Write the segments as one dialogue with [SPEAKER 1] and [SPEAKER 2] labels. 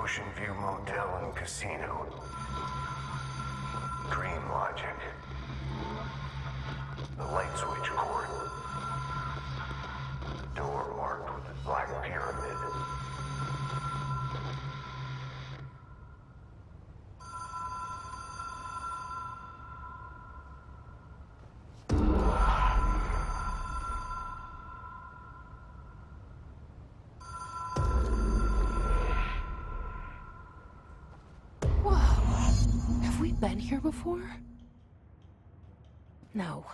[SPEAKER 1] Ocean View Motel and Casino. Dream Logic. The light switch cord. Door marked with a black pyramid.
[SPEAKER 2] Been here before? No.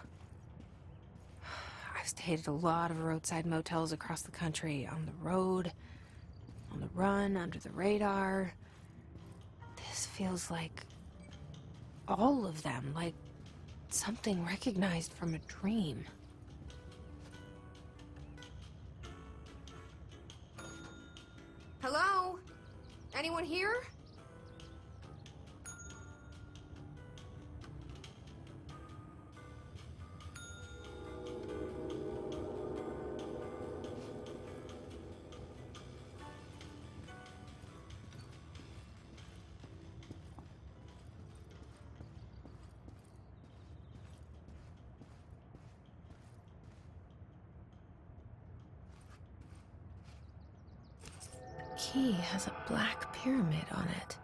[SPEAKER 2] I've stayed at a lot of roadside motels across the country, on the road, on the run, under the radar. This feels like all of them, like something recognized from a dream. Hello? Anyone here? Key has a black pyramid on it.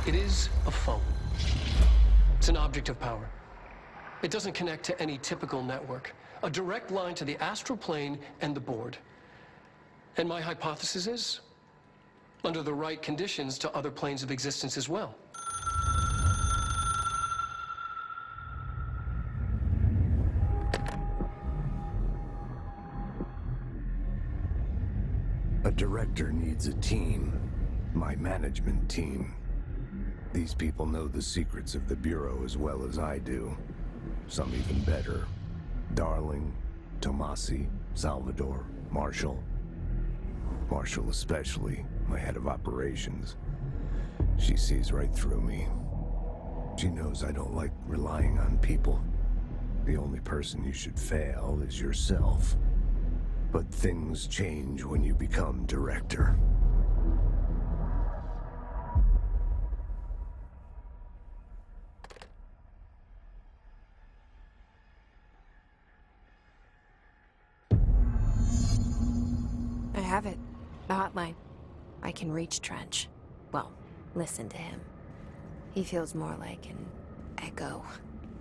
[SPEAKER 3] It is a phone. It's an object of power. It doesn't connect to any typical network. A direct line to the astral plane and the board. And my hypothesis is, under the right conditions, to other planes of existence as well.
[SPEAKER 1] A director needs a team. My management team. These people know the secrets of the Bureau as well as I do. Some even better. Darling, Tomasi, Salvador, Marshall. Marshall especially, my head of operations. She sees right through me. She knows I don't like relying on people. The only person you should fail is yourself. But things change when you become director.
[SPEAKER 2] I have it. The hotline. I can reach Trench. Well, listen to him. He feels more like an echo.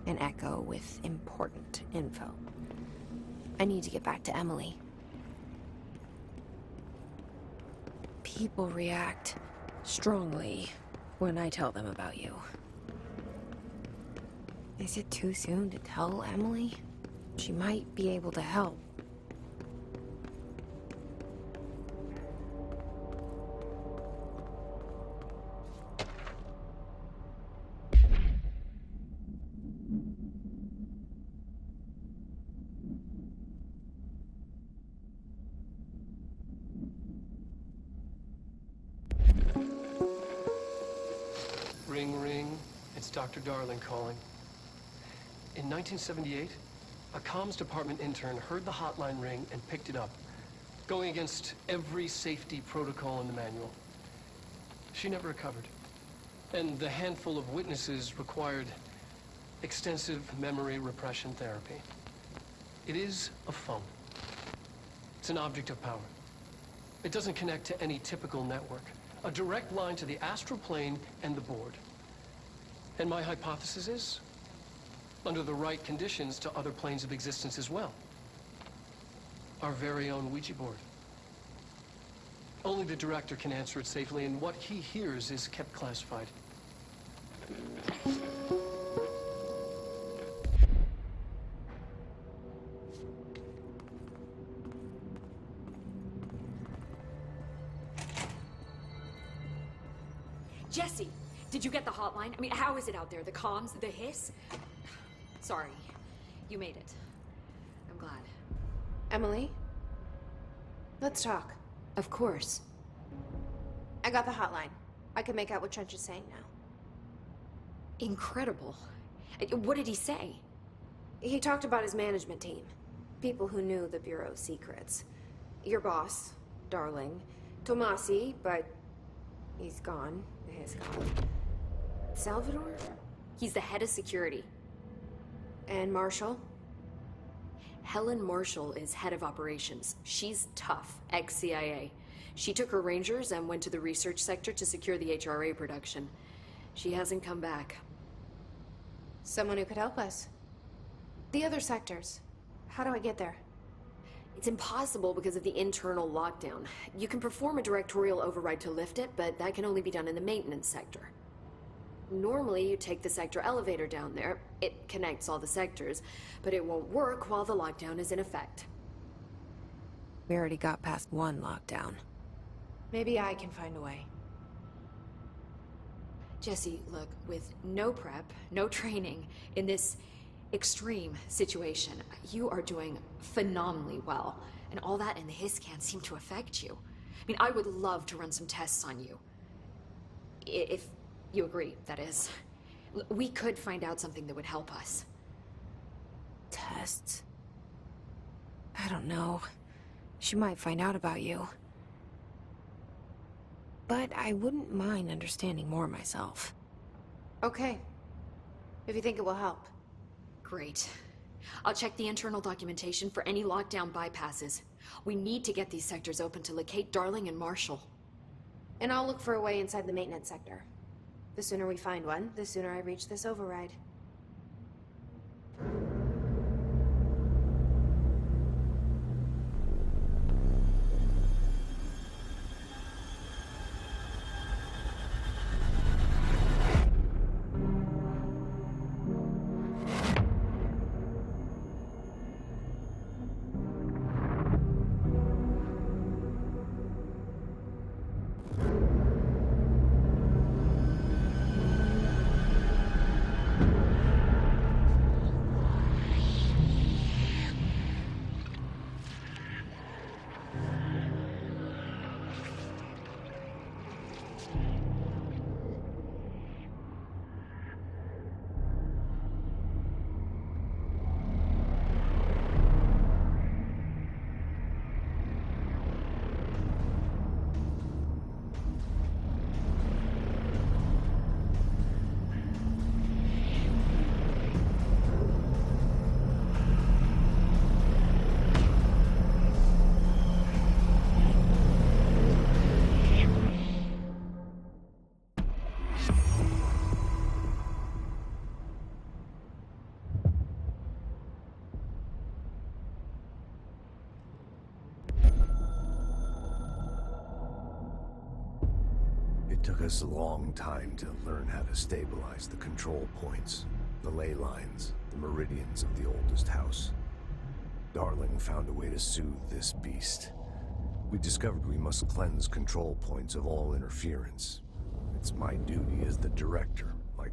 [SPEAKER 2] An echo with important info. I need to get back to Emily. People react strongly when I tell them about you. Is it too soon to tell Emily? She might be able to help.
[SPEAKER 3] Ring, ring. It's Dr. Darling calling. In 1978, a comms department intern heard the hotline ring and picked it up, going against every safety protocol in the manual. She never recovered. And the handful of witnesses required extensive memory repression therapy. It is a phone. It's an object of power. It doesn't connect to any typical network. A direct line to the astral plane and the board. And my hypothesis is, under the right conditions, to other planes of existence as well. Our very own Ouija board. Only the director can answer it safely, and what he hears is kept classified.
[SPEAKER 4] Jesse, did you get the hotline? I mean, how is it out there? The comms, the hiss? Sorry, you made it. I'm glad.
[SPEAKER 2] Emily? Let's talk.
[SPEAKER 4] Of course.
[SPEAKER 2] I got the hotline. I can make out what Trench is saying now.
[SPEAKER 4] Incredible. What did he say?
[SPEAKER 2] He talked about his management team. People who knew the Bureau's secrets. Your boss, Darling. Tomasi, but he's gone. He's gone. Salvador?
[SPEAKER 4] He's the head of security.
[SPEAKER 2] And Marshall?
[SPEAKER 4] Helen Marshall is head of operations. She's tough, ex-CIA. She took her Rangers and went to the research sector to secure the HRA production. She hasn't come back.
[SPEAKER 2] Someone who could help us. The other sectors. How do I get there?
[SPEAKER 4] It's impossible because of the internal lockdown. You can perform a directorial override to lift it, but that can only be done in the maintenance sector. Normally, you take the sector elevator down there. It connects all the sectors, but it won't work while the lockdown is in effect.
[SPEAKER 2] We already got past one lockdown. Maybe I can find a way.
[SPEAKER 4] Jesse, look, with no prep, no training, in this extreme situation, you are doing phenomenally well. And all that and the hiss can't seem to affect you. I mean, I would love to run some tests on you. If you agree, that is. We could find out something that would help us.
[SPEAKER 2] Tests? I don't know. She might find out about you. But I wouldn't mind understanding more myself. Okay. If you think it will help.
[SPEAKER 4] Great. I'll check the internal documentation for any lockdown bypasses. We need to get these sectors open to locate Darling and Marshall.
[SPEAKER 2] And I'll look for a way inside the maintenance sector. The sooner we find one, the sooner I reach this override.
[SPEAKER 1] took us a long time to learn how to stabilize the control points, the ley lines, the meridians of the oldest house. Darling found a way to soothe this beast. We discovered we must cleanse control points of all interference. It's my duty as the director, like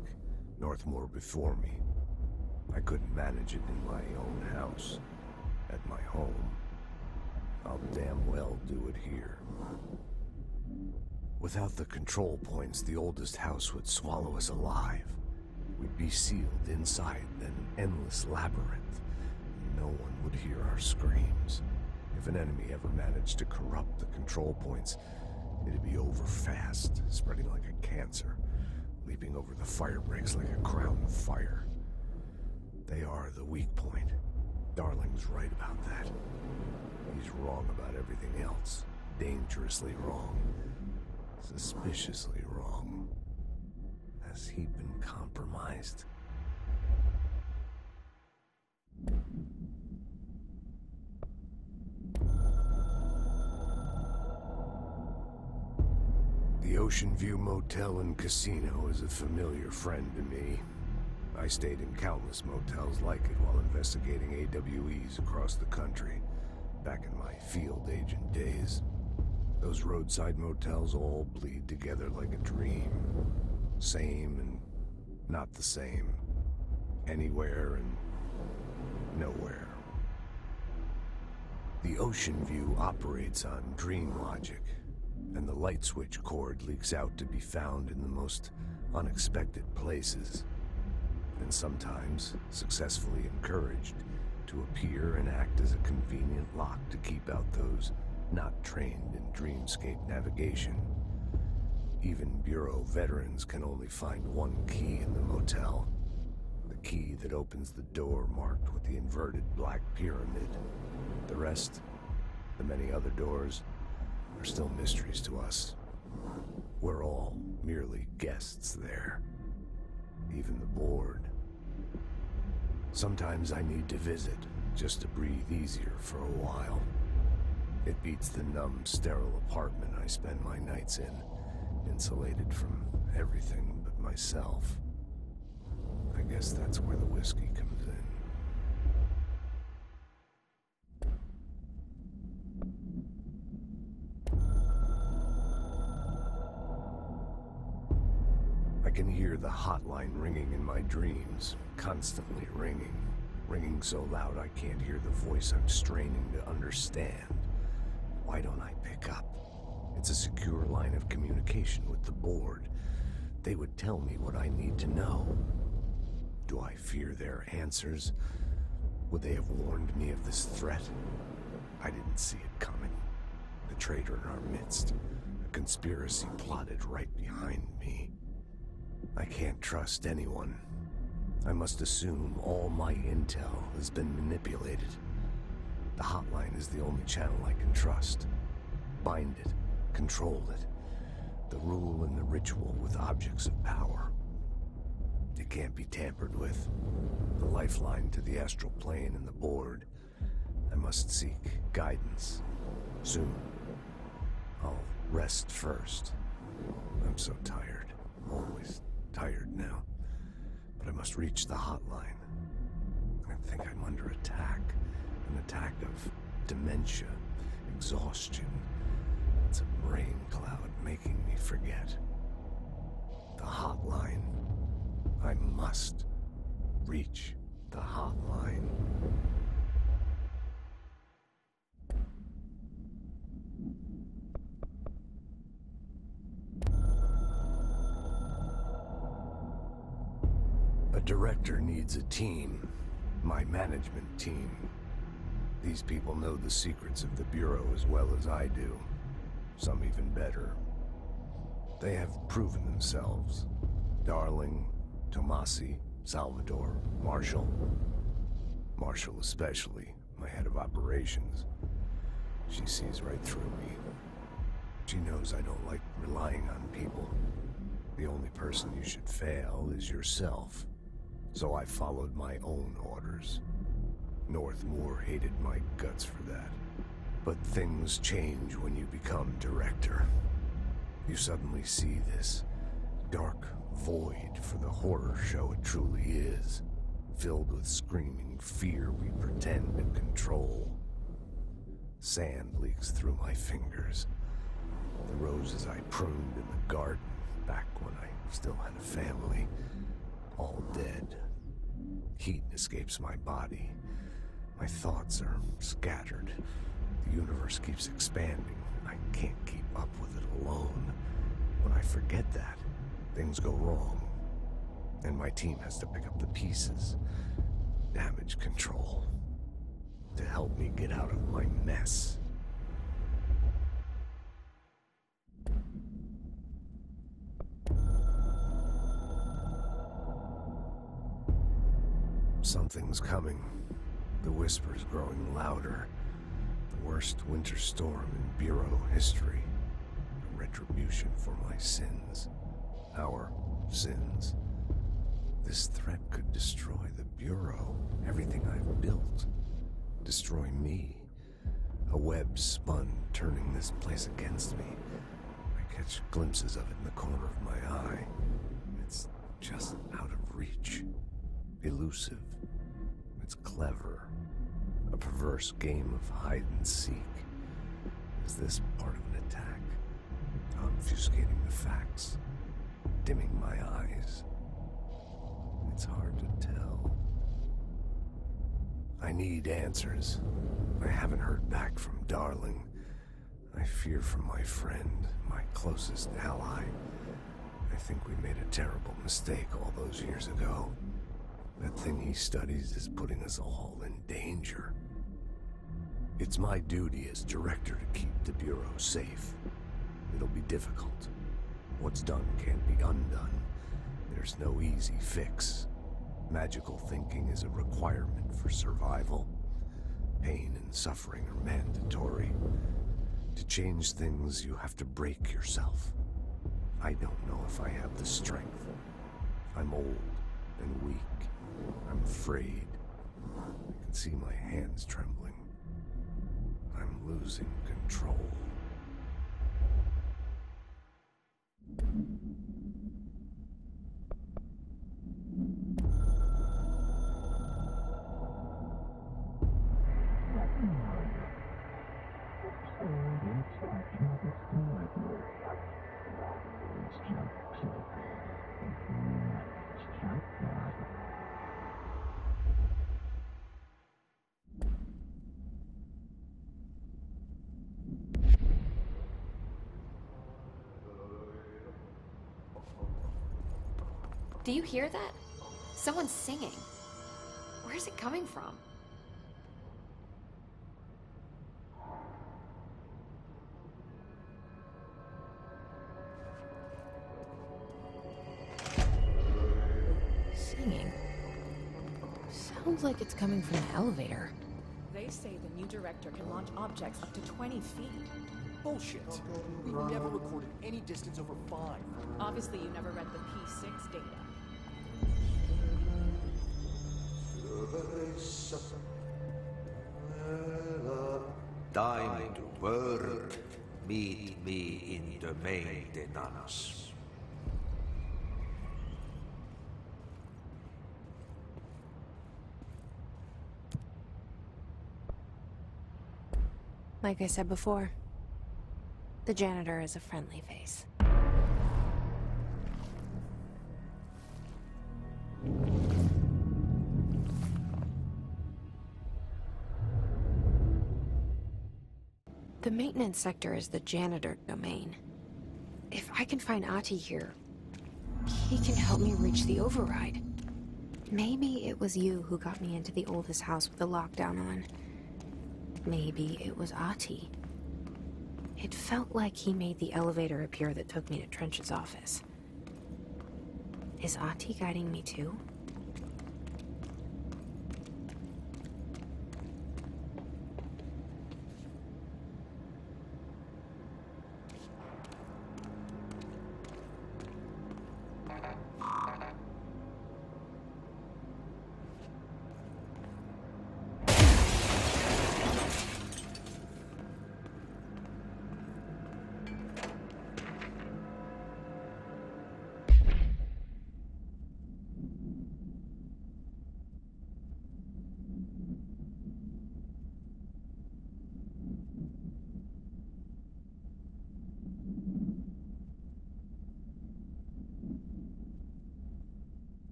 [SPEAKER 1] Northmore before me. I couldn't manage it in my own house, at my home. I'll damn well do it here. Without the control points, the oldest house would swallow us alive. We'd be sealed inside an endless labyrinth. No one would hear our screams. If an enemy ever managed to corrupt the control points, it'd be over fast, spreading like a cancer, leaping over the fire breaks like a crown of fire. They are the weak point. Darling's right about that. He's wrong about everything else. Dangerously wrong. Suspiciously wrong. Has he been compromised? The Ocean View Motel and Casino is a familiar friend to me. I stayed in countless motels like it while investigating AWEs across the country, back in my field agent days. Those roadside motels all bleed together like a dream. Same and not the same. Anywhere and nowhere. The Ocean View operates on dream logic, and the light switch cord leaks out to be found in the most unexpected places, and sometimes successfully encouraged to appear and act as a convenient lock to keep out those not trained in dreamscape navigation. Even Bureau veterans can only find one key in the motel. The key that opens the door marked with the inverted black pyramid. The rest, the many other doors, are still mysteries to us. We're all merely guests there. Even the board. Sometimes I need to visit, just to breathe easier for a while. It beats the numb, sterile apartment I spend my nights in, insulated from everything but myself. I guess that's where the whiskey comes in. I can hear the hotline ringing in my dreams, constantly ringing. Ringing so loud I can't hear the voice I'm straining to understand. Why don't I pick up? It's a secure line of communication with the board. They would tell me what I need to know. Do I fear their answers? Would they have warned me of this threat? I didn't see it coming. The traitor in our midst. A conspiracy plotted right behind me. I can't trust anyone. I must assume all my intel has been manipulated. The hotline is the only channel I can trust. Bind it, control it. The rule and the ritual with objects of power. It can't be tampered with. The lifeline to the astral plane and the board. I must seek guidance. Soon. I'll rest first. I'm so tired. Always tired now. But I must reach the hotline. I think I'm under attack. An attack of dementia, exhaustion. It's a brain cloud making me forget. The hotline. I must reach the hotline. A director needs a team. My management team. These people know the secrets of the Bureau as well as I do. Some even better. They have proven themselves. Darling, Tomasi, Salvador, Marshall. Marshall especially, my head of operations. She sees right through me. She knows I don't like relying on people. The only person you should fail is yourself. So I followed my own orders. Northmore hated my guts for that. But things change when you become director. You suddenly see this dark void for the horror show it truly is, filled with screaming fear we pretend to control. Sand leaks through my fingers. The roses I pruned in the garden back when I still had a family, all dead. Heat escapes my body. My thoughts are scattered. The universe keeps expanding. I can't keep up with it alone. When I forget that, things go wrong. And my team has to pick up the pieces. Damage control. To help me get out of my mess. Something's coming. The whispers growing louder. The worst winter storm in Bureau history. A retribution for my sins. Our sins. This threat could destroy the Bureau, everything I've built. Destroy me. A web spun, turning this place against me. I catch glimpses of it in the corner of my eye. It's just out of reach. Elusive. It's clever. A perverse game of hide and seek. Is this part of an attack? Obfuscating the facts. Dimming my eyes. It's hard to tell. I need answers. I haven't heard back from Darling. I fear for my friend, my closest ally. I think we made a terrible mistake all those years ago. That thing he studies is putting us all in danger. It's my duty as director to keep the Bureau safe. It'll be difficult. What's done can't be undone. There's no easy fix. Magical thinking is a requirement for survival. Pain and suffering are mandatory. To change things, you have to break yourself. I don't know if I have the strength. I'm old and weak. I'm afraid. I can see my hands trembling. I'm losing control.
[SPEAKER 4] Do you hear that? Someone's singing. Where's it coming from?
[SPEAKER 2] Singing? Sounds like it's coming from the elevator.
[SPEAKER 5] They say the new director can launch objects up to 20 feet.
[SPEAKER 6] Bullshit. We've never recorded any distance over 5.
[SPEAKER 5] Obviously, you never read the P6 data.
[SPEAKER 7] Time to work. Meet me in the maintenance.
[SPEAKER 2] Like I said before, the janitor is a friendly face. The maintenance sector is the janitor domain. If I can find Ahti here, he can help me reach the override. Maybe it was you who got me into the oldest house with the lockdown on. Maybe it was Ahti. It felt like he made the elevator appear that took me to Trench's office. Is Ahti guiding me too?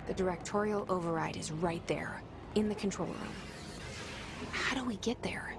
[SPEAKER 2] The directorial override is right there, in the control room. How do we get there?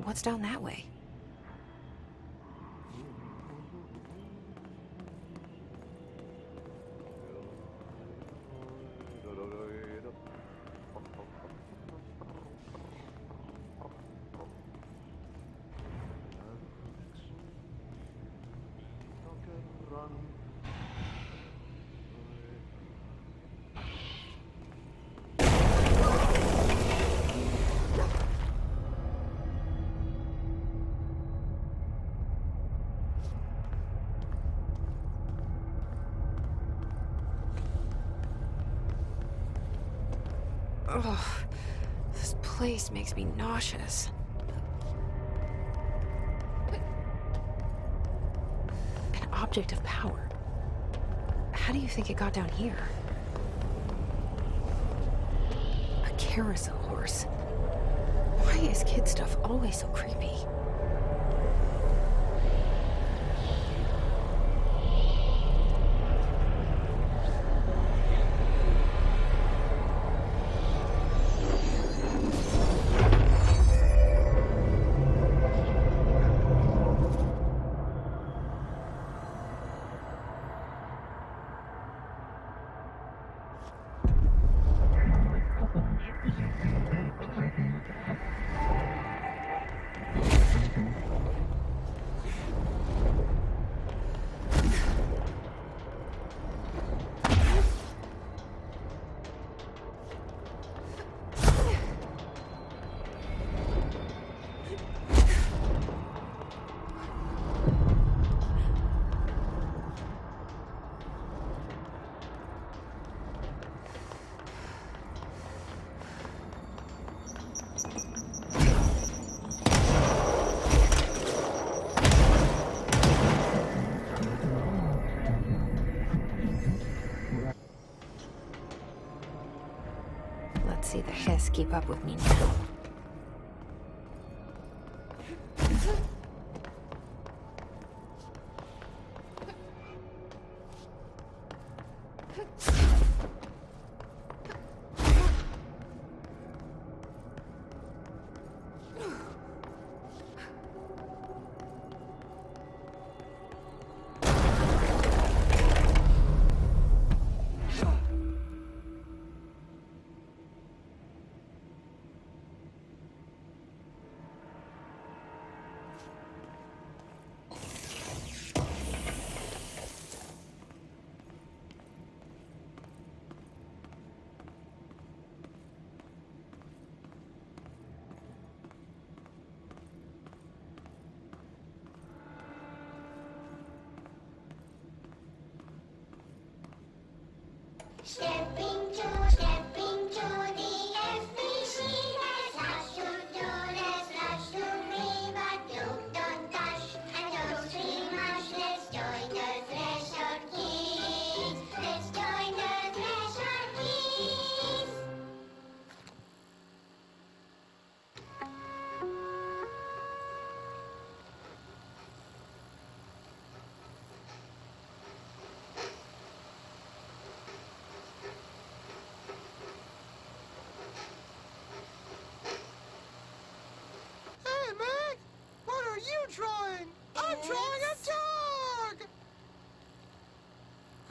[SPEAKER 2] What's down that way? Ugh, this place makes me nauseous. An object of power. How do you think it got down here? A carousel horse. Why is kid stuff always so creepy? can't see the hiss keep up with me now.
[SPEAKER 8] Step into the FBC. There's lots to do, there's lots to read, but you don't touch and don't see much. Let's join the Threshold Kids. Let's join the Threshold Kids.
[SPEAKER 6] Hey, Meg! What are you drawing? I'm drawing a dog!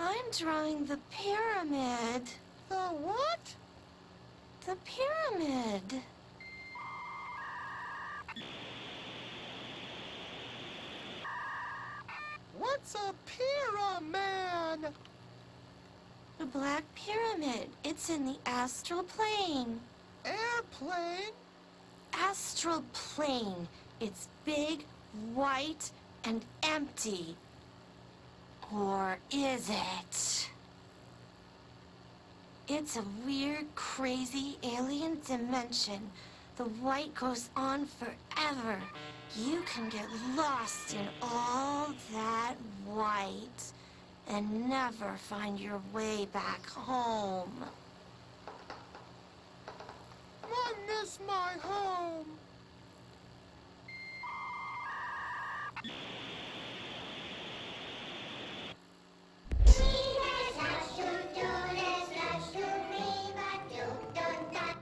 [SPEAKER 9] I'm drawing the pyramid.
[SPEAKER 6] The what?
[SPEAKER 9] The pyramid.
[SPEAKER 6] What's a pyramid?
[SPEAKER 9] The Black Pyramid. It's in the astral plane.
[SPEAKER 6] Airplane?
[SPEAKER 9] Astral plane. It's big, white, and empty. Or is it? It's a weird, crazy alien dimension. The white goes on forever. You can get lost in all that white and never find your way back home.
[SPEAKER 6] I miss my home.
[SPEAKER 8] There's lots to do, there's lots to read, but you don't touch.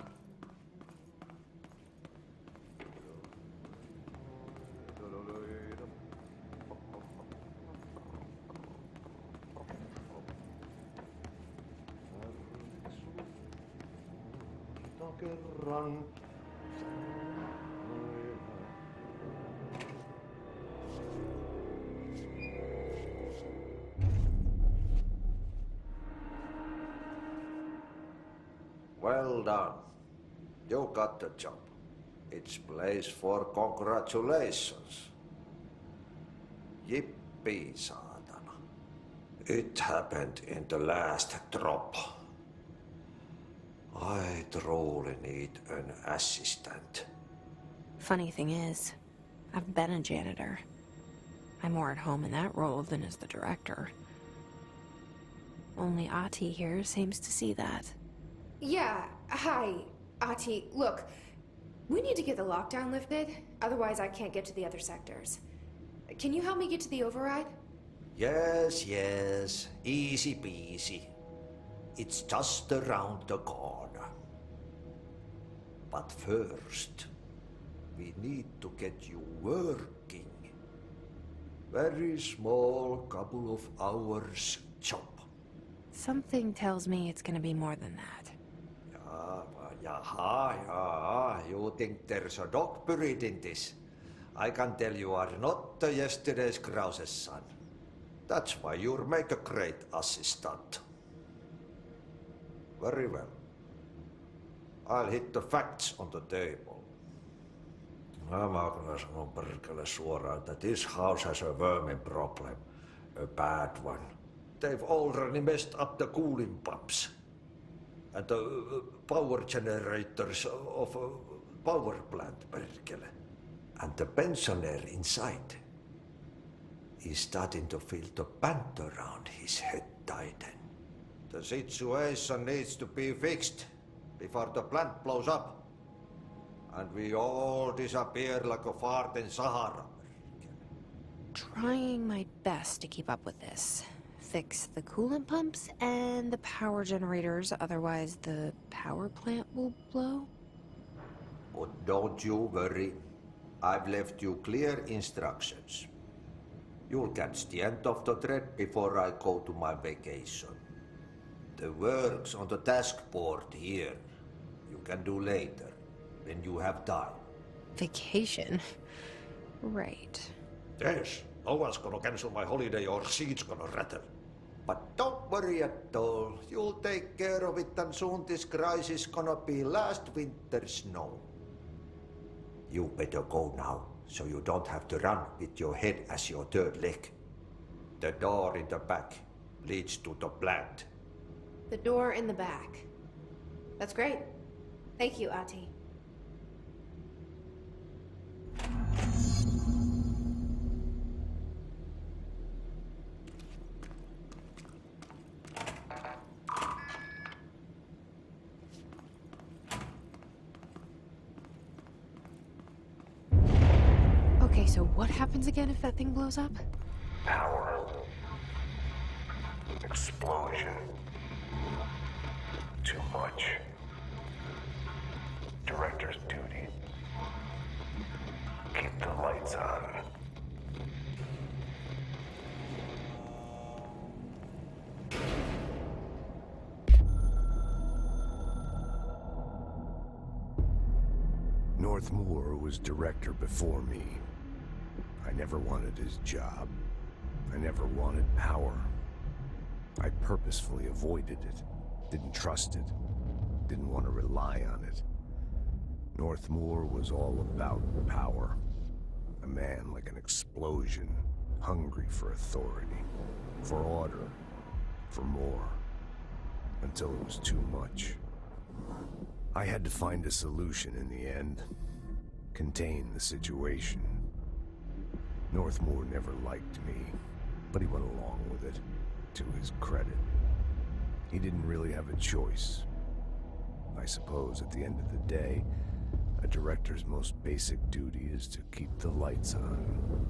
[SPEAKER 7] Well done. You got the job. It's place for congratulations. Yippee, saatana. It happened in the last drop. I truly need an assistant.
[SPEAKER 2] Funny thing is, I've been a janitor. I'm more at home in that role than as the director. Only Ati here seems to see that.
[SPEAKER 4] Yeah, hi, Ati. Look, we need to get the lockdown lifted, otherwise I can't get to the other sectors. Can you help me get to the override?
[SPEAKER 7] Yes, yes. Easy peasy. It's just around the corner. But first, we need to get you working. Very small, couple of hours job.
[SPEAKER 2] Something tells me it's gonna be more than that.
[SPEAKER 7] Yeah. You think there's a dog buried in this? I can tell you are not yesterday's Krause's son. That's why you'll make a great assistant. Very well. I'll hit the facts on the table. Mä kyllä sanon perkele suoraan, that this house has a vermin problem. A bad one. They've already messed up the cooling pumps. And the power generators of a power plant, perkele. And the pensioner inside is starting to feel the band around his head tighten. The situation needs to be fixed. before the plant blows up. And we all disappear like a fart in Sahara.
[SPEAKER 2] Trying my best to keep up with this. Fix the coolant pumps and the power generators, otherwise the power plant will blow.
[SPEAKER 7] But don't you worry. I've left you clear instructions. You'll catch the end of the thread before I go to my vacation. The work's on the task board here. You can do later, when you have time.
[SPEAKER 2] Vacation? Right.
[SPEAKER 7] Yes, no one's gonna cancel my holiday or seat's gonna rattle. But don't worry at all. You'll take care of it and soon this crisis gonna be last winter's snow. You better go now, so you don't have to run with your head as your third leg. The door in the back leads to the plant.
[SPEAKER 4] The door in the back. That's great. Thank you, Ati.
[SPEAKER 2] Okay, so what happens again if that thing blows up?
[SPEAKER 1] Power. Explosion. Too much. Director's duty. Keep the lights on. Northmoor was director before me. I never wanted his job. I never wanted power. I purposefully avoided it. Didn't trust it. Didn't want to rely on it. Northmoor was all about power. A man like an explosion, hungry for authority, for order, for more, until it was too much. I had to find a solution in the end. Contain the situation. Northmoor never liked me, but he went along with it, to his credit. He didn't really have a choice. I suppose at the end of the day, a director's most basic duty is to keep the lights on.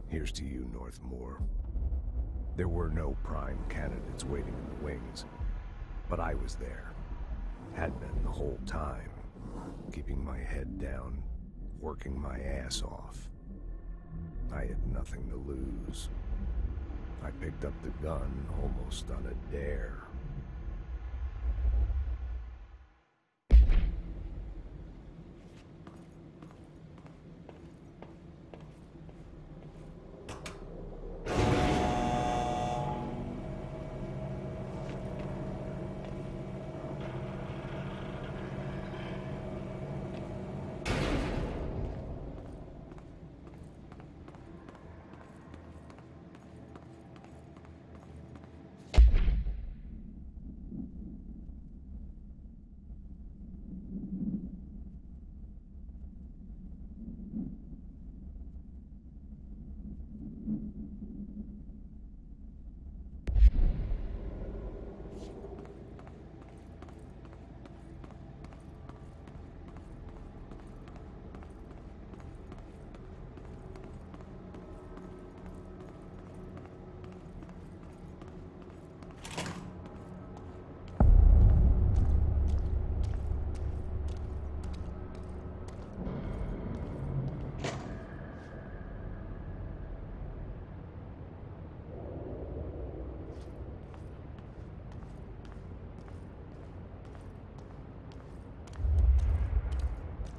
[SPEAKER 1] Here's to you, Northmoor. There were no prime candidates waiting in the wings, but I was there. Had been the whole time, keeping my head down, working my ass off. I had nothing to lose. I picked up the gun almost on a dare.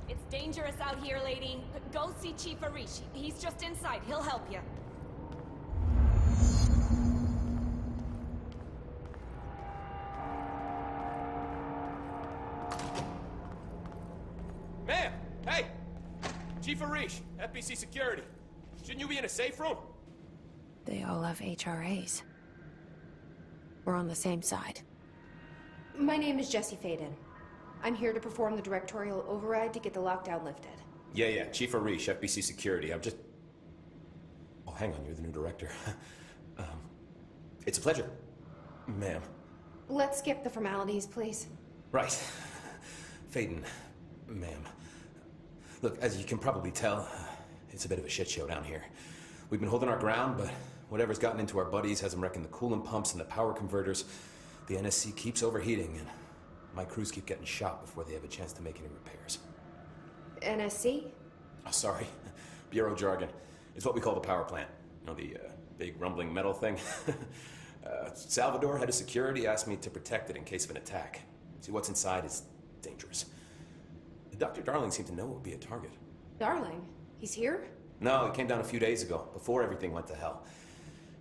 [SPEAKER 5] It's dangerous out here, lady. Go see Chief Arish. He's just inside. He'll help you.
[SPEAKER 10] Ma'am! Hey! Chief Arish, FBC Security. Shouldn't you be in a safe room?
[SPEAKER 2] They all have HRAs. We're on the same side.
[SPEAKER 4] My name is Jesse Faden. I'm here to perform the directorial override to get the lockdown lifted.
[SPEAKER 10] Yeah, Chief Arish, FBC Security. I'm just... Oh, hang on, you're the new director. It's a pleasure, ma'am.
[SPEAKER 4] Let's skip the formalities, please.
[SPEAKER 11] Right. Faden, ma'am. Look, as you can probably tell, it's a bit of a shit show down here. We've been holding our ground, but whatever's gotten into our buddies has them wrecking the coolant pumps and the power converters. The NSC keeps overheating, and my crews keep getting shot before they have a chance to make any repairs.
[SPEAKER 4] NSC?
[SPEAKER 11] Oh, sorry. Bureau jargon. It's what we call the power plant. You know, the big rumbling metal thing? Salvador, head of security, asked me to protect it in case of an attack. See, what's inside is dangerous. Dr. Darling seemed to know it would be a target.
[SPEAKER 4] Darling? He's here?
[SPEAKER 11] No, he came down a few days ago, before everything went to hell.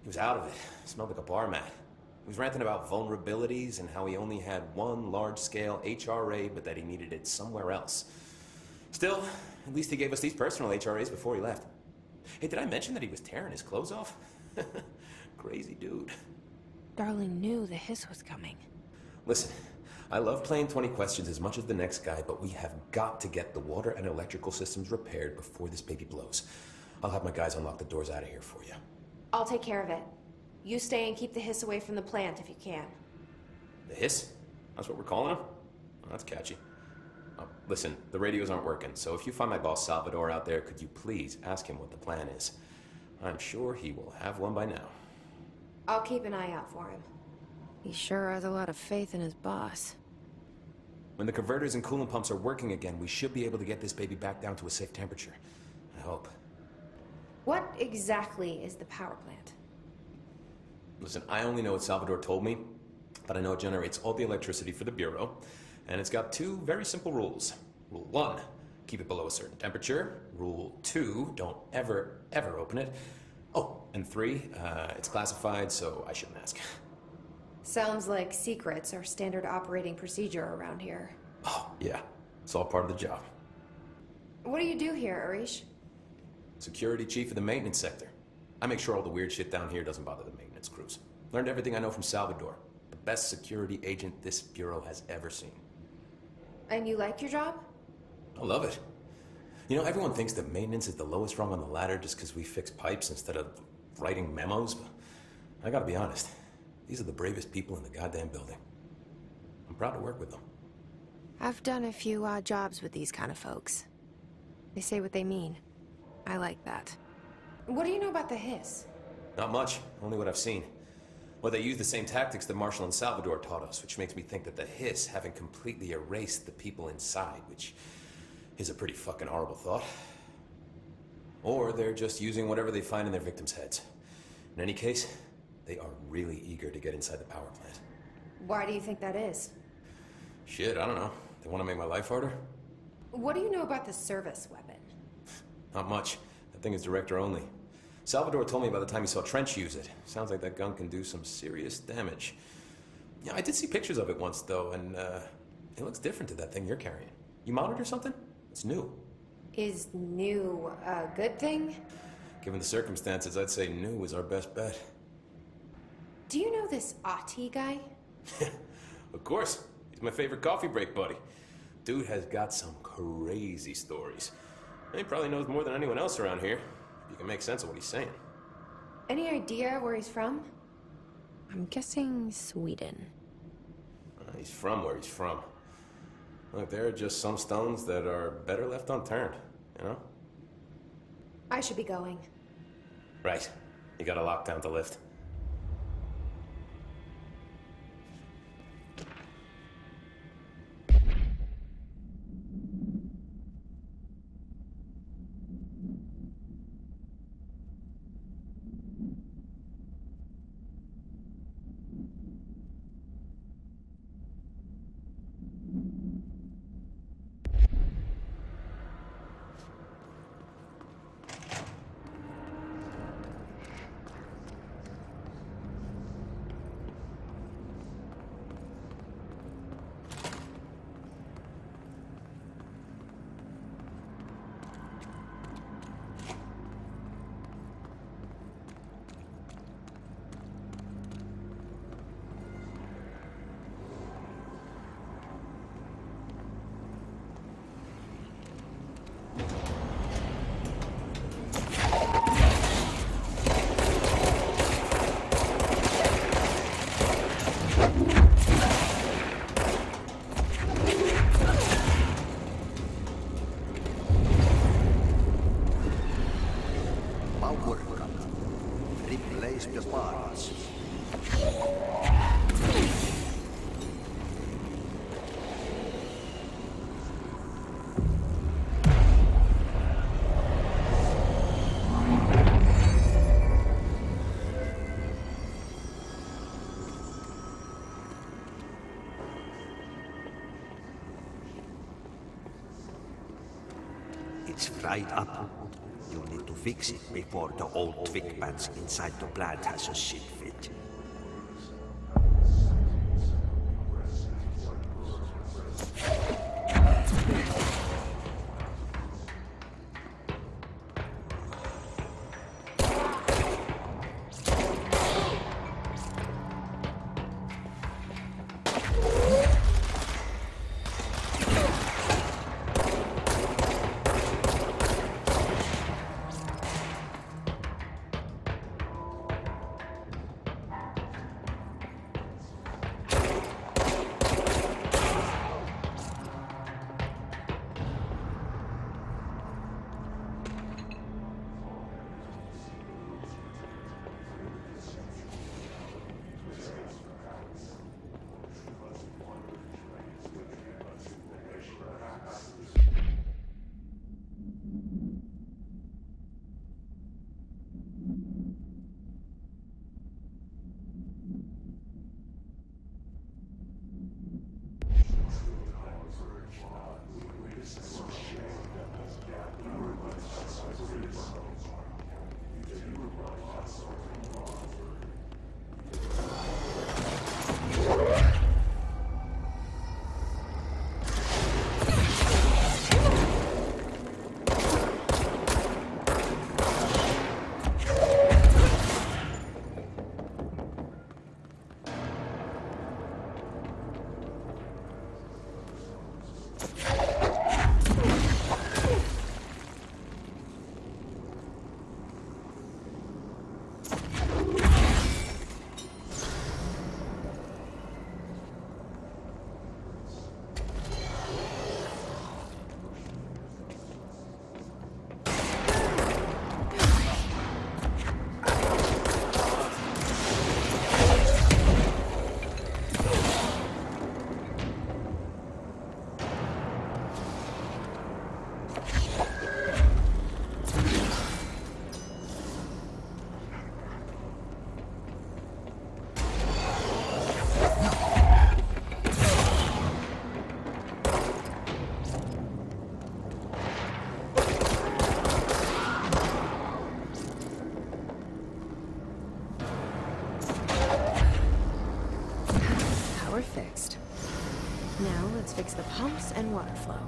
[SPEAKER 11] He was out of it. Smelled like a bar mat. He was ranting about vulnerabilities and how he only had one large-scale HRA, but that he needed it somewhere else. Still, at least he gave us these personal HRAs before he left. Hey, did I mention that he was tearing his clothes off? Crazy dude.
[SPEAKER 2] Darling knew the hiss was coming.
[SPEAKER 11] Listen, I love playing 20 questions as much as the next guy, but we have got to get the water and electrical systems repaired before this baby blows. I'll have my guys unlock the doors out of here for you.
[SPEAKER 4] I'll take care of it. You stay and keep the hiss away from the plant if you can.
[SPEAKER 11] The hiss? That's what we're calling him? Oh, that's catchy. Listen, the radios aren't working, so if you find my boss Salvador out there, could you please ask him what the plan is? I'm sure he will have one by now.
[SPEAKER 4] I'll keep an eye out for him.
[SPEAKER 2] He sure has a lot of faith in his boss.
[SPEAKER 11] When the converters and coolant pumps are working again, we should be able to get this baby back down to a safe temperature. I hope.
[SPEAKER 4] What exactly is the power plant?
[SPEAKER 11] Listen, I only know what Salvador told me, but I know it generates all the electricity for the Bureau, and it's got two very simple rules. Rule 1, keep it below a certain temperature. Rule 2, don't ever, ever open it. Oh, and 3, it's classified, so I shouldn't ask.
[SPEAKER 4] Sounds like secrets are standard operating procedure around here.
[SPEAKER 11] Oh, yeah. It's all part of the job.
[SPEAKER 4] What do you do here, Arish?
[SPEAKER 11] Security chief of the maintenance sector. I make sure all the weird shit down here doesn't bother the maintenance crews. Learned everything I know from Salvador. The best security agent this bureau has ever seen.
[SPEAKER 4] And you like your job?
[SPEAKER 11] I love it. You know, everyone thinks that maintenance is the lowest rung on the ladder just because we fix pipes instead of writing memos, but I gotta be honest. These are the bravest people in the goddamn building. I'm proud to work with them.
[SPEAKER 2] I've done a few odd jobs with these kind of folks. They say what they mean. I like that.
[SPEAKER 4] What do you know about the hiss?
[SPEAKER 11] Not much, only what I've seen. Well, they use the same tactics that Marshall and Salvador taught us, which makes me think that the hiss haven't completely erased the people inside, which is a pretty fucking horrible thought. Or they're just using whatever they find in their victims' heads. In any case, they are really eager to get inside the power plant.
[SPEAKER 4] Why do you think that is?
[SPEAKER 11] Shit, I don't know. They want to make my life harder?
[SPEAKER 4] What do you know about the service weapon?
[SPEAKER 11] Not much. That thing is director only. Salvador told me by the time he saw Trench use it. Sounds like that gun can do some serious damage. Yeah, I did see pictures of it once, though, and it looks different to that thing you're carrying. You mounted or something? It's new.
[SPEAKER 4] Is new a good thing?
[SPEAKER 11] Given the circumstances, I'd say new is our best bet.
[SPEAKER 4] Do you know this Ati guy?
[SPEAKER 11] Of course. He's my favorite coffee break buddy. Dude has got some crazy stories. He probably knows more than anyone else around here. You can make sense of what he's saying.
[SPEAKER 4] Any idea where he's from?
[SPEAKER 2] I'm guessing Sweden.
[SPEAKER 11] He's from where he's from. Look, there are just some stones that are better left unturned, you know?
[SPEAKER 4] I should be going.
[SPEAKER 11] Right. You got a lockdown to lift.
[SPEAKER 7] it's fried up. You'll need to fix it before the old twig pants inside the plant has a shit fit.
[SPEAKER 2] Fixed. Now let's fix the pumps and water flow.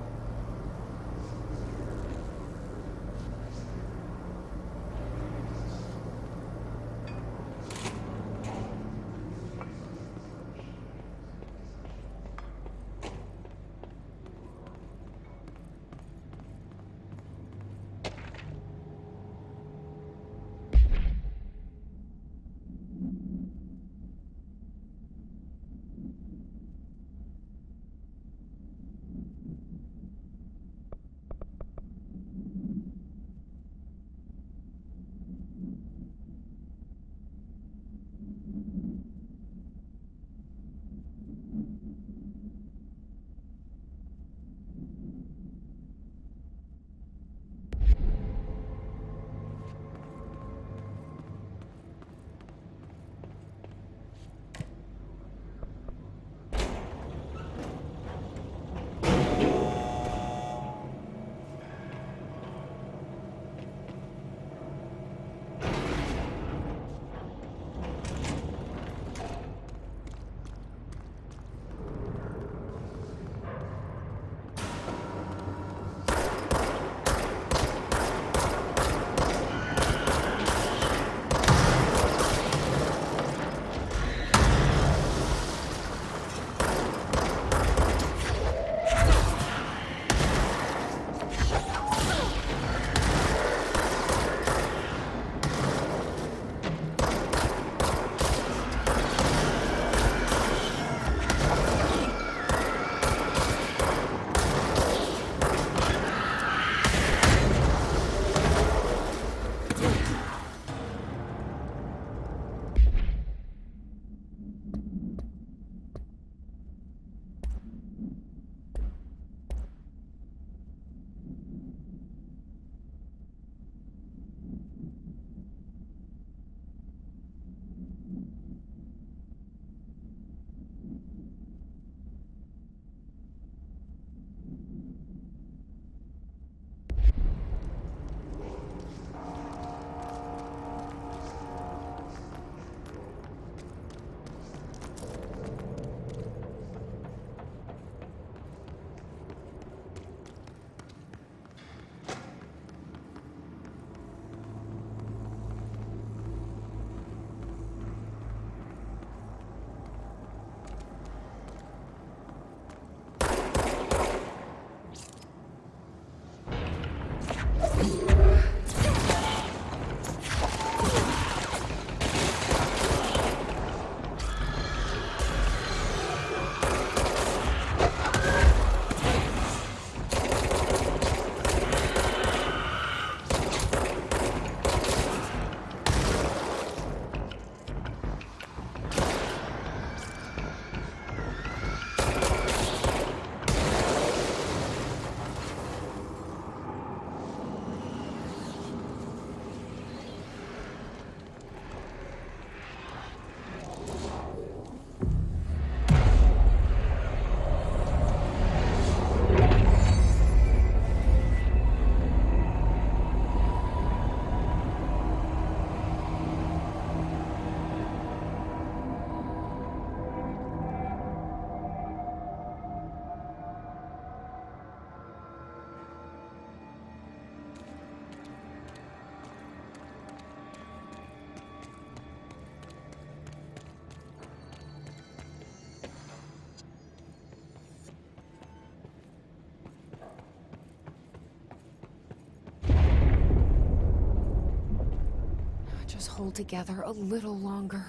[SPEAKER 2] hold together a little longer.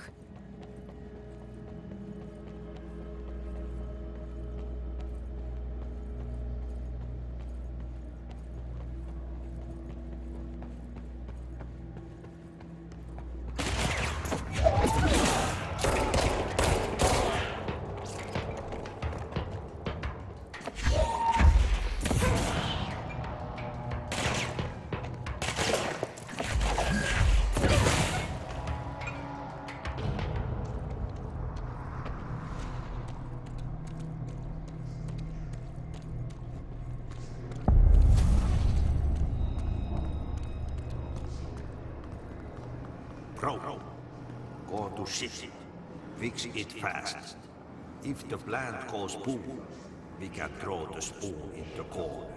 [SPEAKER 7] Bro, go to city. Fix it fast. If the plant goes boom, we can throw the spoon in the corner.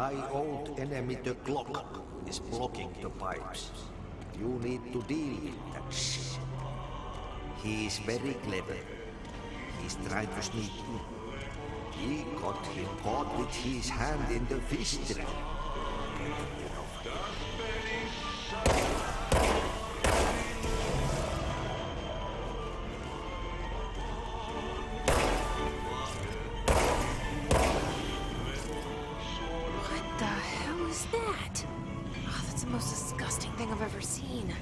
[SPEAKER 7] My old enemy, the clock, is blocking the pipes. You need to deal with that shit. He is very clever. He's trying to sneak in. He got him caught with his hand in the fish trap.
[SPEAKER 2] I've ever seen.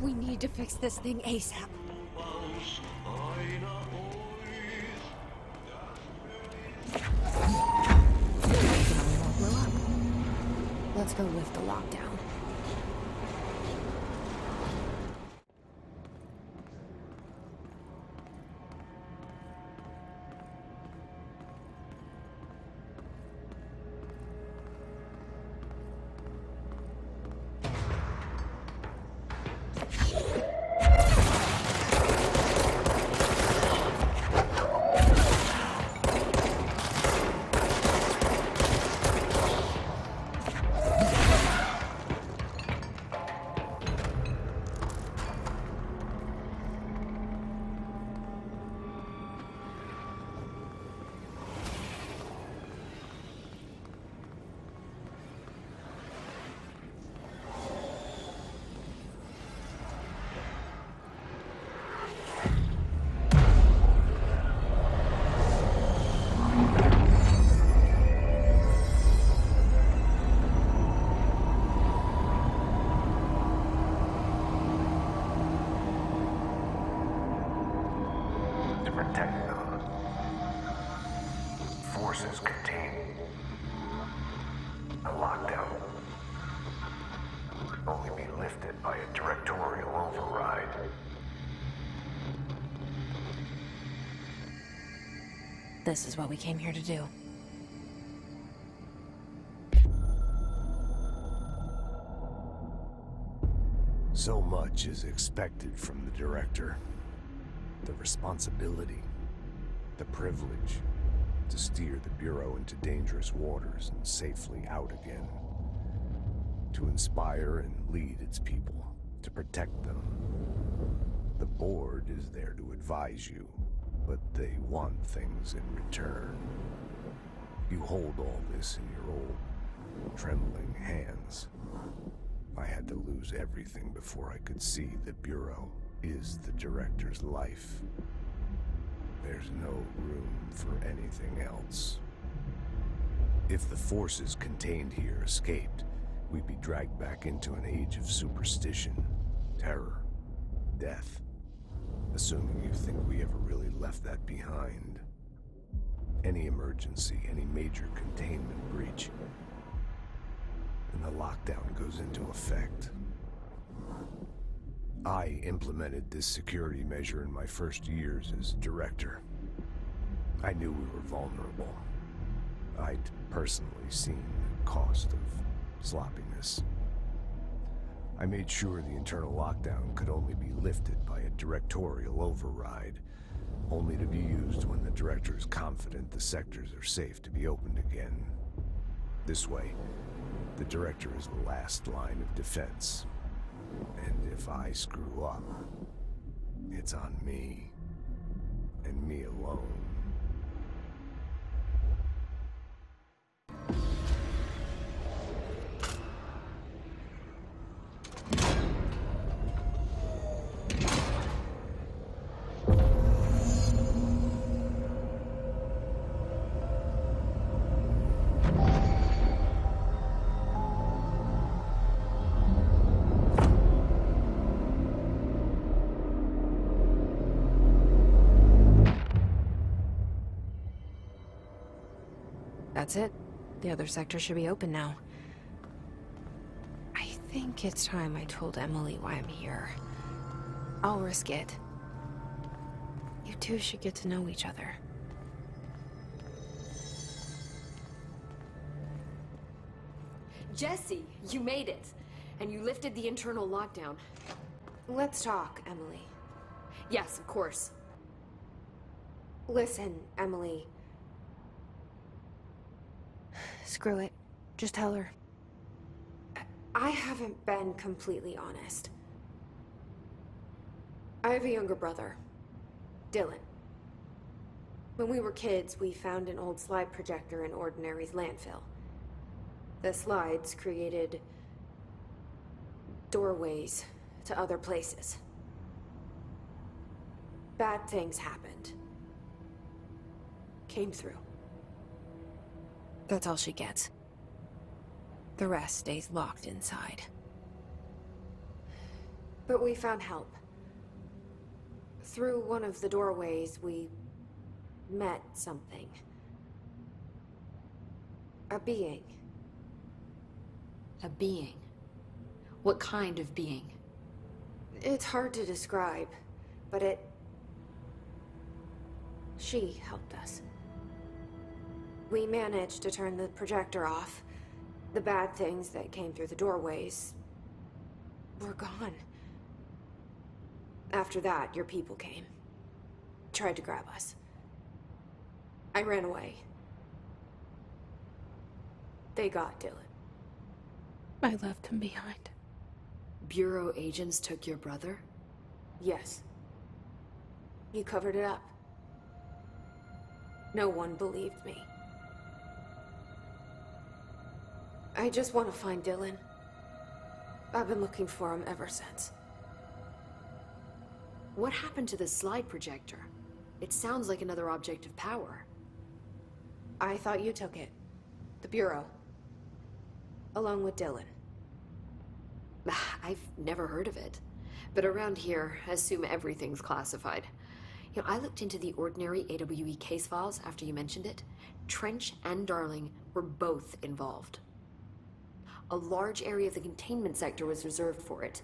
[SPEAKER 4] We need to fix this thing ASAP.
[SPEAKER 2] Let's go lift the lockdown.
[SPEAKER 1] Protect them. Forces contain a lockdown. Could only be lifted by a directorial override.
[SPEAKER 2] This is what we came here to do.
[SPEAKER 1] So much is expected from the director. The responsibility, the privilege to steer the Bureau into dangerous waters and safely out again. To inspire and lead its people, to protect them. The board is there to advise you, but they want things in return. You hold all this in your old, trembling hands. I had to lose everything before I could see the Bureau is the director's life. There's no room for anything else. If the forces contained here escaped, we'd be dragged back into an age of superstition, terror, death. Assuming you think we ever really left that behind. Any emergency, any major containment breach, and the lockdown goes into effect. I implemented this security measure in my first years as director. I knew we were vulnerable. I'd personally seen the cost of sloppiness. I made sure the internal lockdown could only be lifted by a directorial override, only to be used when the director is confident the sectors are safe to be opened again. This way, the director is the last line of defense. And if I screw up, it's on me, and me alone.
[SPEAKER 2] That's it. The other sector should be open now. I think it's time I told Emily why I'm here. I'll risk it. You two should get to know each other.
[SPEAKER 4] Jesse, you made it. And you lifted the internal lockdown.
[SPEAKER 2] Let's talk, Emily.
[SPEAKER 4] Yes, of course.
[SPEAKER 2] Listen, Emily. Screw it. Just tell her. I haven't been completely honest. I have a younger brother, Dylan. When we were kids, we found an old slide projector in Ordinary's landfill. The slides created doorways to other places. Bad things happened. Came through. That's all she gets. The rest stays locked inside. But we found help. Through one of the doorways, we met something. A being.
[SPEAKER 4] A being? What kind of being?
[SPEAKER 2] It's hard to describe, but she helped us. We managed to turn the projector off. The bad things that came through the doorways were gone. After that, your people came. Tried to grab us. I ran away. They got Dylan. I left him behind.
[SPEAKER 4] Bureau agents took your brother?
[SPEAKER 2] Yes. You covered it up. No one believed me. I just want to find Dylan. I've been looking for him ever since.
[SPEAKER 4] What happened to the slide projector? It sounds like another object of power.
[SPEAKER 2] I thought you took it. The Bureau. Along with Dylan.
[SPEAKER 4] I've never heard of it. But around here, I assume everything's classified. You know, I looked into the ordinary AWE case files after you mentioned it. Trench and Darling were both involved. A large area of the containment sector was reserved for it.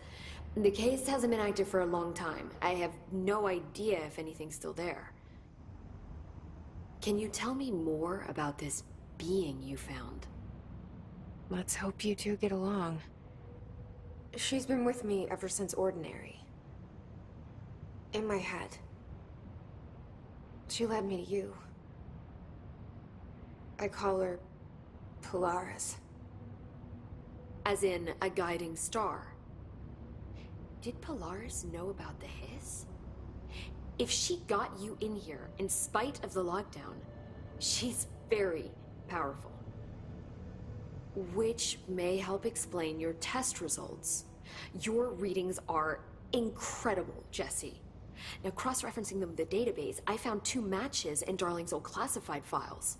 [SPEAKER 4] The case hasn't been active for a long time. I have no idea if anything's still there. Can you tell me more about this being you found?
[SPEAKER 2] Let's hope you two get along. She's been with me ever since Ordinary. In my head. She led me to you. I call her Polaris.
[SPEAKER 4] As in a guiding star. Did Polaris know about the hiss? If she got you in here in spite of the lockdown, she's very powerful. Which may help explain your test results. Your readings are incredible, Jesse. Now, cross-referencing them with the database, I found 2 matches in Darling's old classified files.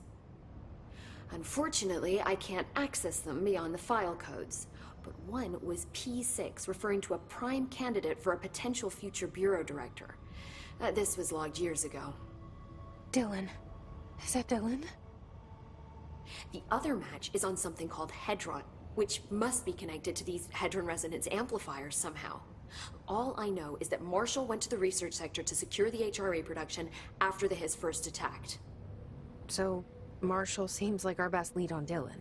[SPEAKER 4] Unfortunately, I can't access them beyond the file codes. But one was P6, referring to a prime candidate for a potential future bureau director. This was logged years ago.
[SPEAKER 2] Dylan. Is that Dylan?
[SPEAKER 4] The other match is on something called Hedron, which must be connected to these Hedron resonance amplifiers somehow. All I know is that Marshall went to the research sector to secure the HRA production after the Hiss first attacked.
[SPEAKER 2] So, Marshall seems like our best lead on Dylan.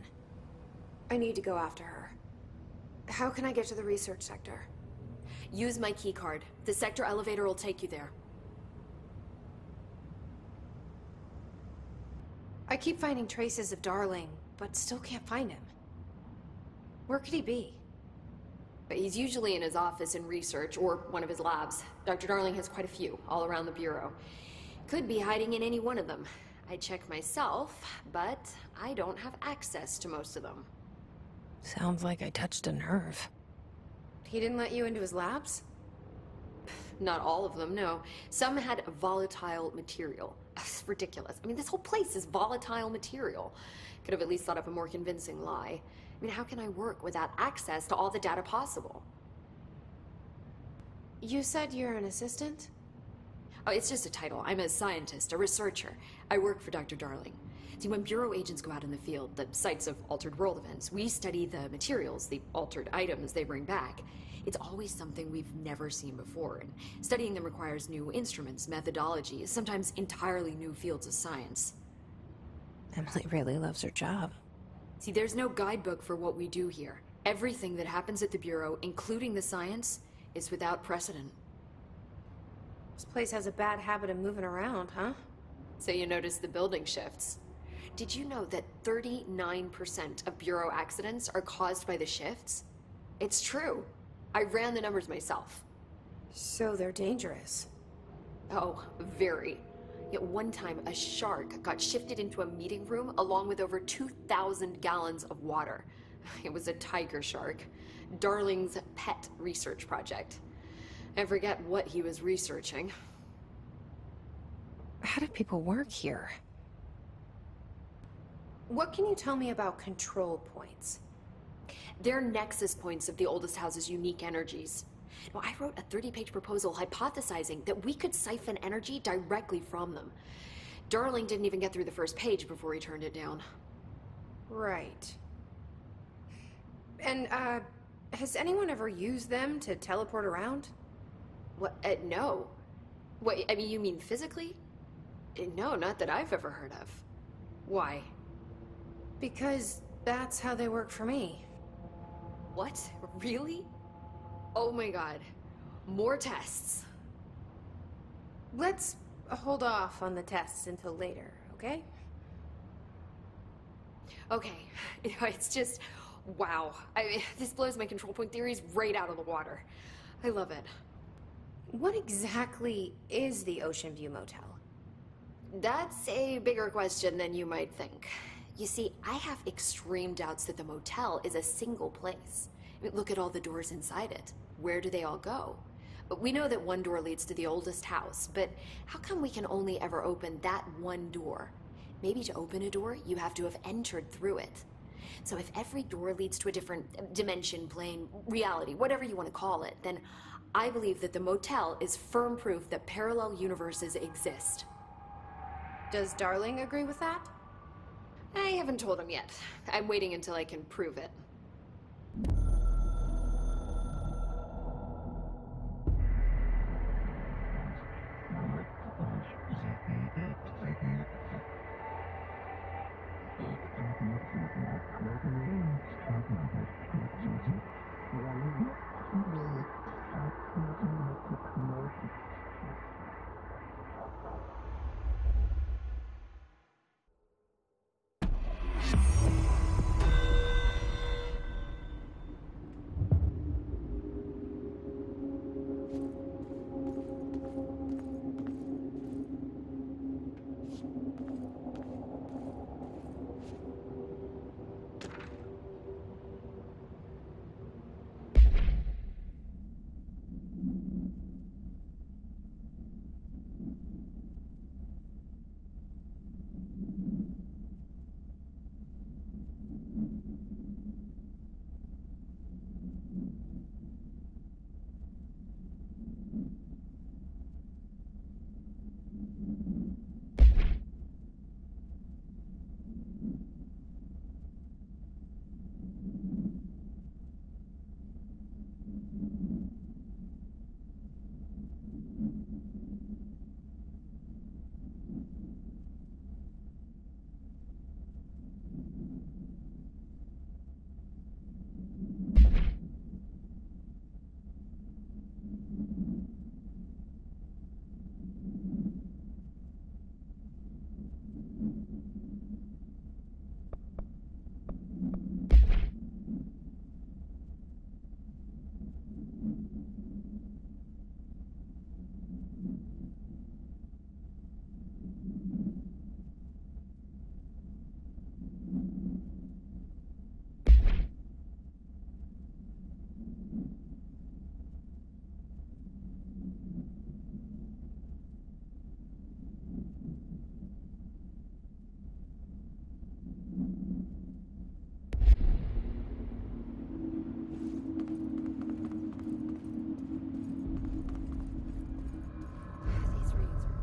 [SPEAKER 2] I need to go after her. How can I get to the research sector?
[SPEAKER 4] Use my keycard. The sector elevator will take you there.
[SPEAKER 2] I keep finding traces of Darling, but still can't find him. Where could he be?
[SPEAKER 4] But he's usually in his office in research, or one of his labs. Dr. Darling has quite a few, all around the Bureau. Could be hiding in any one of them. I check myself, but I don't have access to most of them.
[SPEAKER 2] Sounds like I touched a nerve. He didn't let you into his labs?
[SPEAKER 4] Not all of them, no. Some had volatile material. It's ridiculous. I mean, this whole place is volatile material. Could have at least thought up a more convincing lie. I mean, how can I work without access to all the data possible?
[SPEAKER 2] You said you're an assistant?
[SPEAKER 4] Oh, it's just a title. I'm a scientist, a researcher. I work for Dr. Darling. See, when Bureau agents go out in the field, the sites of altered world events, we study the materials, the altered items they bring back. It's always something we've never seen before, and studying them requires new instruments, methodologies, sometimes entirely new fields of science.
[SPEAKER 2] Emily really loves her job.
[SPEAKER 4] See, there's no guidebook for what we do here. Everything that happens at the Bureau, including the science, is without precedent.
[SPEAKER 2] This place has a bad habit of moving around, huh?
[SPEAKER 4] So you notice the building shifts. Did you know that 39% of Bureau accidents are caused by the shifts? It's true. I ran the numbers myself.
[SPEAKER 2] So they're dangerous.
[SPEAKER 4] Oh, very. Yet one time, a shark got shifted into a meeting room along with over 2,000 gallons of water. It was a tiger shark. Darling's pet research project. I forget what he was researching.
[SPEAKER 2] How do people work here? What can you tell me about control points?
[SPEAKER 4] They're nexus points of the oldest house's unique energies. Now, I wrote a 30-page proposal hypothesizing that we could siphon energy directly from them. Darling didn't even get through the first page before he turned it down.
[SPEAKER 2] Right. And, has anyone ever used them to teleport around?
[SPEAKER 4] What? No. What, I mean, you mean physically? No, not that I've ever heard of. Why?
[SPEAKER 2] Because that's how they work for me.
[SPEAKER 4] What? Really? Oh my god. More tests.
[SPEAKER 2] Let's hold off on the tests until later, okay?
[SPEAKER 4] Okay. It's just... wow. This blows my control point theories right out of the water. I love it.
[SPEAKER 2] What exactly is the Ocean View Motel?
[SPEAKER 4] That's a bigger question than you might think. You see, I have extreme doubts that the motel is a single place. I mean, look at all the doors inside it. Where do they all go? We know that one door leads to the oldest house, but how come we can only ever open that one door? Maybe to open a door, you have to have entered through it. So if every door leads to a different dimension, plane, reality, whatever you want to call it, then I believe that the motel is firm proof that parallel universes exist.
[SPEAKER 2] Does Darling agree with that?
[SPEAKER 4] I haven't told him yet. I'm waiting until I can prove it.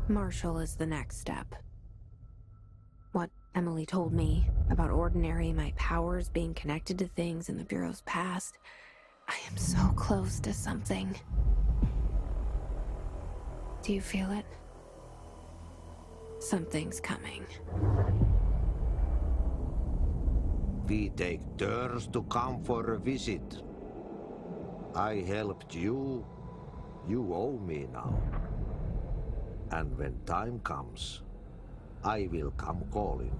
[SPEAKER 2] Marshall is the next step. What Emily told me about Ordinary, my powers being connected to things in the Bureau's past, I am so close to something. Do you feel it? Something's coming.
[SPEAKER 7] We take turns to come for a visit. I helped you. You owe me now. And when time comes, I will come calling.